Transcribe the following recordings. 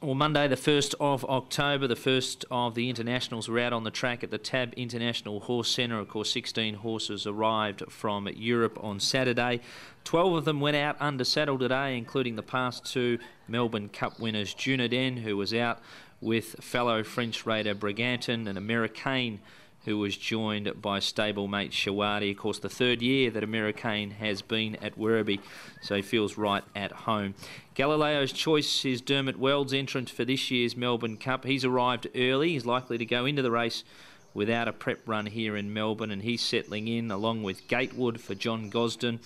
Well, Monday, the 1st of October, the first of the internationals were out on the track at the Tab International Horse Centre. Of course, 16 horses arrived from Europe on Saturday. 12 of them went out under saddle today, including the past two Melbourne Cup winners, Junodin, who was out with fellow French raider Brigantin, and Americain, who was joined by stablemate Shawadi. Of course, the third year that Americain has been at Werribee, so he feels right at home. Galileo's Choice is Dermot Weld's entrant for this year's Melbourne Cup. He's arrived early. He's likely to go into the race without a prep run here in Melbourne, and he's settling in along with Gatewood for John Gosden.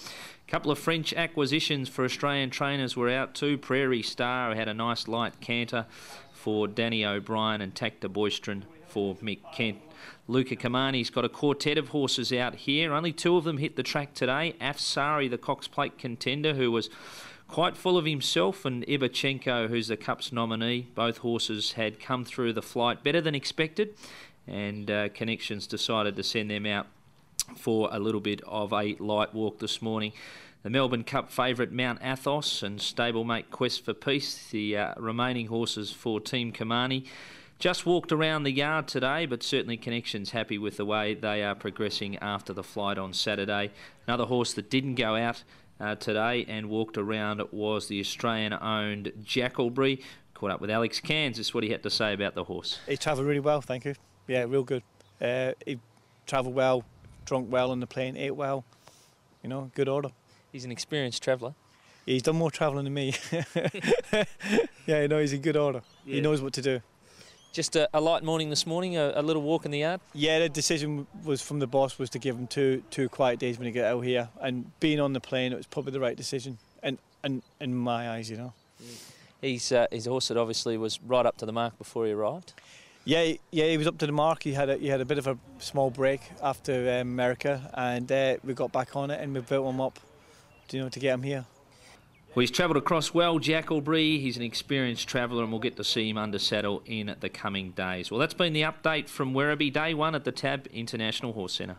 A couple of French acquisitions for Australian trainers were out too. Prairie Star, who had a nice light canter for Danny O'Brien, and Tacta Boystron for Mick Kent. Luca Kamani's got a quartet of horses out here. Only two of them hit the track today. Afsari, the Cox Plate contender, who was quite full of himself, and Ibachenko, who's the Cup's nominee. Both horses had come through the flight better than expected, and Connections decided to send them out for a little bit of a light walk this morning. The Melbourne Cup favourite Mount Athos and stablemate Quest for Peace, the remaining horses for Team Kamani, just walked around the yard today, but certainly Connections happy with the way they are progressing after the flight on Saturday. Another horse that didn't go out today and walked around was the Australian-owned Jackalbury. Caught up with Alex Cairns. This is what he had to say about the horse. He travelled really well, thank you. Yeah, real good. He travelled well, drunk well on the plane, ate well. You know, good order. He's an experienced traveller. He's done more travelling than me. Yeah, you know, he's in good order. Yeah. He knows what to do. Just a light morning this morning, a little walk in the yard? Yeah, the decision was from the boss was to give him two quiet days when he get out here. And being on the plane, it was probably the right decision, and in my eyes, you know. He's a horse that obviously was right up to the mark before he arrived. Yeah, he was up to the mark. He had a bit of a small break after America, and we got back on it and we built him up, to get him here. Well, he's travelled across well, Jackalbury. He's an experienced traveller, and we'll get to see him under saddle in the coming days. Well, that's been the update from Werribee, day one at the Tab International Horse Centre.